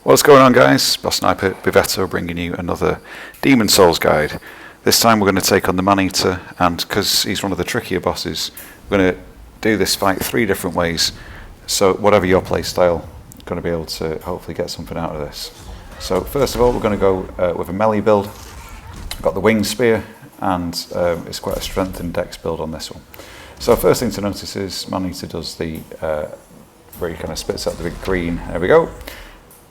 What's going on, guys? Boss Sniper Bivetto bringing you another Demon Souls guide. This time we're going to take on the Maneater, and because he's one of the trickier bosses, we're going to do this fight 3 different ways. So whatever your play style, you're going to be able to hopefully get something out of this. So first of all, we're going to go with a melee build. We've got the winged spear, and it's quite a strength and dex build on this one. So first thing to notice is Maneater does the where he kind of spits out the big green. There we go.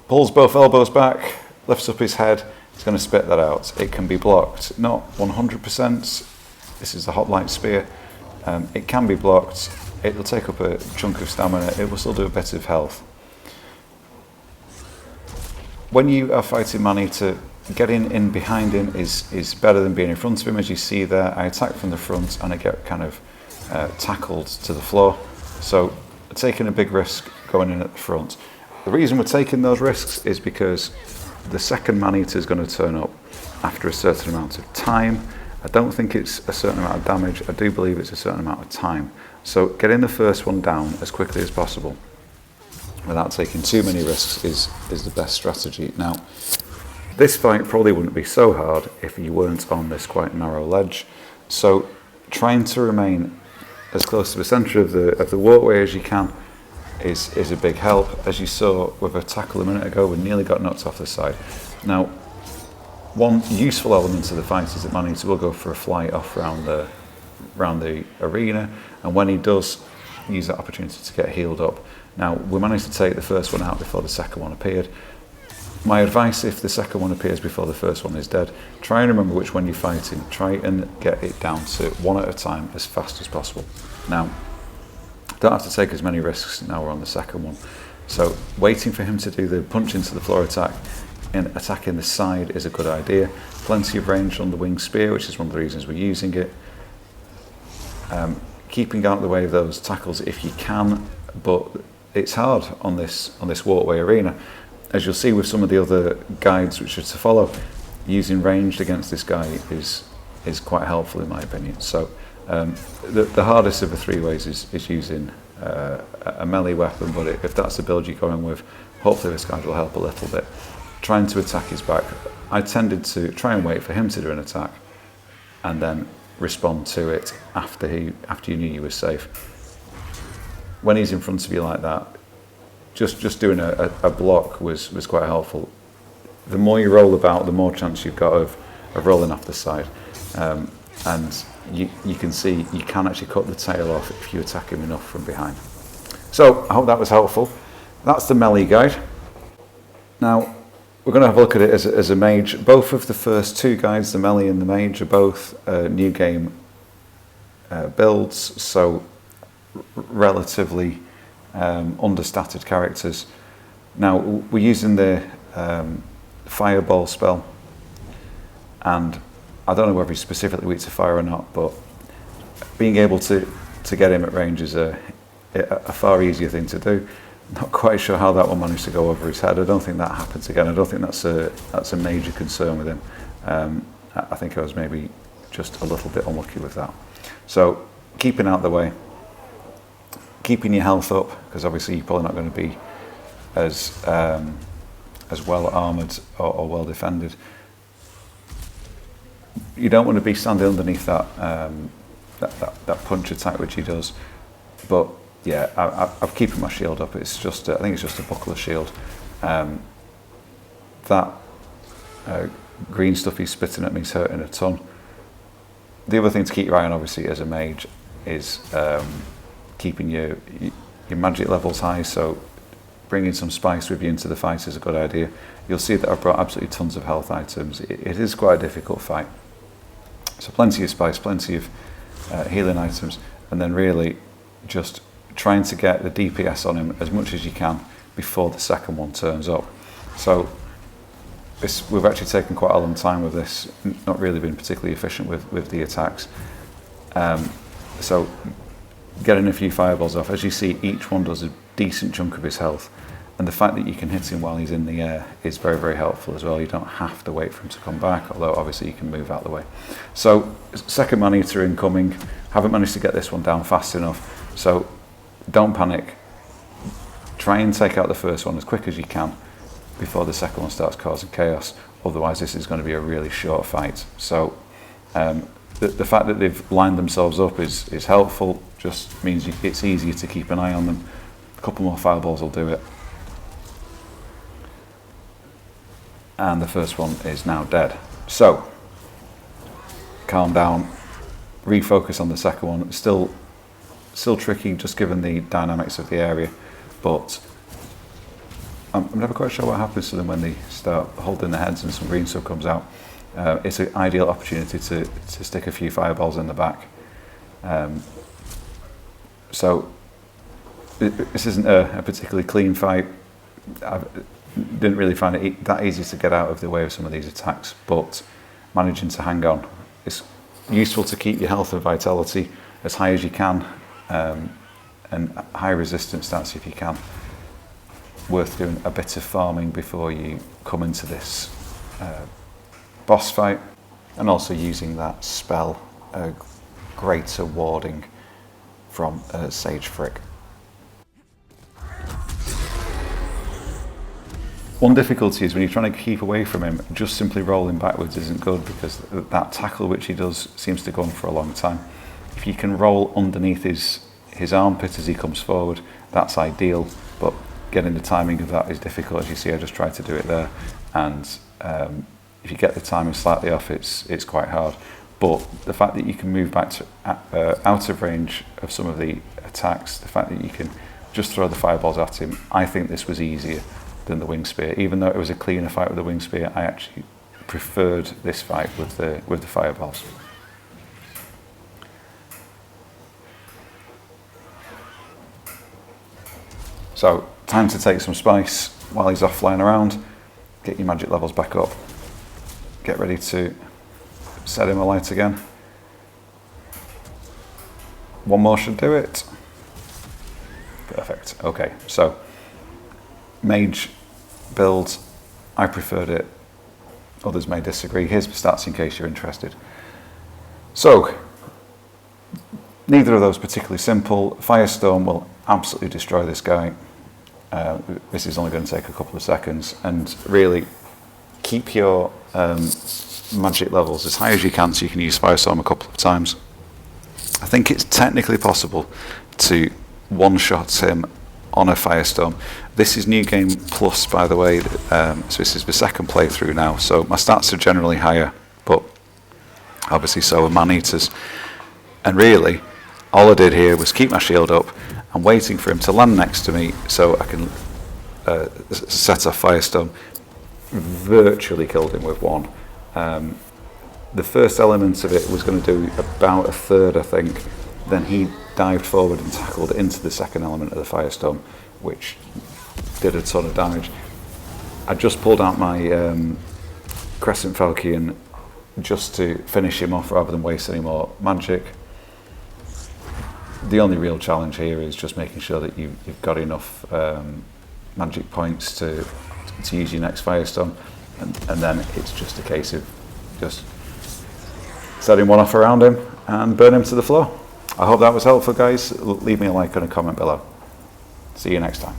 Pulls both elbows back, lifts up his head, he's going to spit that out. It can be blocked, not 100%, this is the hot light spear. It can be blocked, it will take up a chunk of stamina, it will still do a bit of health. When you are fighting Maneater, getting in behind him is better than being in front of him. As you see there, I attack from the front and I get kind of tackled to the floor. So taking a big risk going in at the front. The reason we're taking those risks is because the second Maneater is going to turn up after a certain amount of time. I don't think it's a certain amount of damage, I do believe it's a certain amount of time. So getting the first one down as quickly as possible without taking too many risks is the best strategy. Now, this fight probably wouldn't be so hard if you weren't on this quite narrow ledge. So trying to remain as close to the centre of the walkway as you can is a big help. As you saw with a tackle a minute ago, we nearly got knocked off the side. Now, one useful element of the fight is that Maneater will go for a flight off around the arena, and when he does, use that opportunity to get healed up. Now, we managed to take the first one out before the second one appeared. My advice, if the second one appears before the first one is dead, try and remember which one you're fighting. Try and get it down to one at a time as fast as possible. Now, don't have to take as many risks now we're on the second one. So waiting for him to do the punch into the floor attack and attacking the side is a good idea. Plenty of range on the winged spear, which is one of the reasons we're using it. Keeping out of the way of those tackles if you can, but it's hard on this walkway arena. As you'll see with some of the other guides which are to follow, using ranged against this guy is quite helpful in my opinion. So the hardest of the 3 ways is using a melee weapon, but if that's the build you're going with, hopefully this guide will help a little bit. Trying to attack his back, I tended to try and wait for him to do an attack and then respond to it after you knew you were safe. When he's in front of you like that, just doing a block was quite helpful. The more you roll about, the more chance you've got of rolling off the side. And you can see you can actually cut the tail off if you attack him enough from behind. So I hope that was helpful. That's the melee guide. Now we're going to have a look at it as a mage. Both of the first 2 guides, the melee and the mage, are both new game builds, so relatively understated characters. Now we're using the fireball spell, and I don't know whether he's specifically weak to fire or not, but being able to get him at range is a far easier thing to do. Not quite sure how that one managed to go over his head. I don't think that happens again. I don't think that's a major concern with him. I think I was maybe just a little bit unlucky with that. So keeping out the way, keeping your health up, because obviously you're probably not going to be as well armoured or well defended. You don't want to be standing underneath that punch attack which he does, but yeah, I'm keeping my shield up. It's just I think it's just a buckler shield. That green stuff he's spitting at me is hurting a ton. The other thing to keep your eye on, obviously, as a mage, is keeping your magic levels high. So bringing some spice with you into the fight is a good idea. You'll see that I've brought absolutely tons of health items. It is quite a difficult fight. So plenty of spice, plenty of healing items, and then really just trying to get the DPS on him as much as you can before the second one turns up. So we've actually taken quite a long time with this, not really been particularly efficient with the attacks. So getting a few fireballs off, as you see, each one does a decent chunk of his health, and the fact that you can hit him while he's in the air is very, very helpful as well. You don't have to wait for him to come back, although obviously you can move out of the way. So second Maneater incoming. Haven't managed to get this one down fast enough, so don't panic. Try and take out the first one as quick as you can. before the second one starts causing chaos. Otherwise, this is going to be a really short fight. So the fact that they've lined themselves up is helpful, just means it's easier to keep an eye on them. A couple more fireballs will do it. And the first one is now dead. So, calm down, refocus on the second one. It's still tricky just given the dynamics of the area, but I'm never quite sure what happens to them when they start holding their heads and some green stuff comes out. It's an ideal opportunity to stick a few fireballs in the back. So this isn't a particularly clean fight. I didn't really find it that easy to get out of the way of some of these attacks, but managing to hang on. It's useful to keep your health and vitality as high as you can, and high resistance stats if you can. Worth doing a bit of farming before you come into this boss fight, and also using that spell, Greater Warding from Sage Frick. One difficulty is when you're trying to keep away from him, just simply rolling backwards isn't good, because that tackle which he does seems to go on for a long time. If you can roll underneath his armpit as he comes forward, that's ideal, but getting the timing of that is difficult. As you see, I just tried to do it there, and if you get the timing slightly off, it's quite hard. But the fact that you can move back to out of range of some of the attacks, the fact that you can just throw the fireballs at him, I think this was easier than the wing spear. Even though it was a cleaner fight with the wing spear, I actually preferred this fight with the fireballs. So, time to take some spice while he's off flying around. Get your magic levels back up. Get ready to set him alight again. One more should do it. Perfect. Okay, so Mage build, I preferred it. Others may disagree. Here's the stats in case you're interested. So, neither of those particularly simple. Firestone will absolutely destroy this guy. This is only going to take a couple of seconds, and really keep your magic levels as high as you can so you can use Firestorm a couple of times. I think it's technically possible to one-shot him on a Firestorm. This is New Game Plus, by the way, so this is the second playthrough now, so my stats are generally higher, but obviously so are Maneaters. And really, all I did here was keep my shield up and waiting for him to land next to me so I can set off Firestone. Virtually killed him with one. The first element of it was going to do about a third, I think. Then he dived forward and tackled into the second element of the Firestone, which did a ton of damage. I just pulled out my Crescent Falchion just to finish him off rather than waste any more magic. The only real challenge here is just making sure that you've got enough magic points to use your next Firestone, and then it's just a case of just setting one off around him and burn him to the floor. I hope that was helpful, guys. Leave me a like and a comment below. See you next time.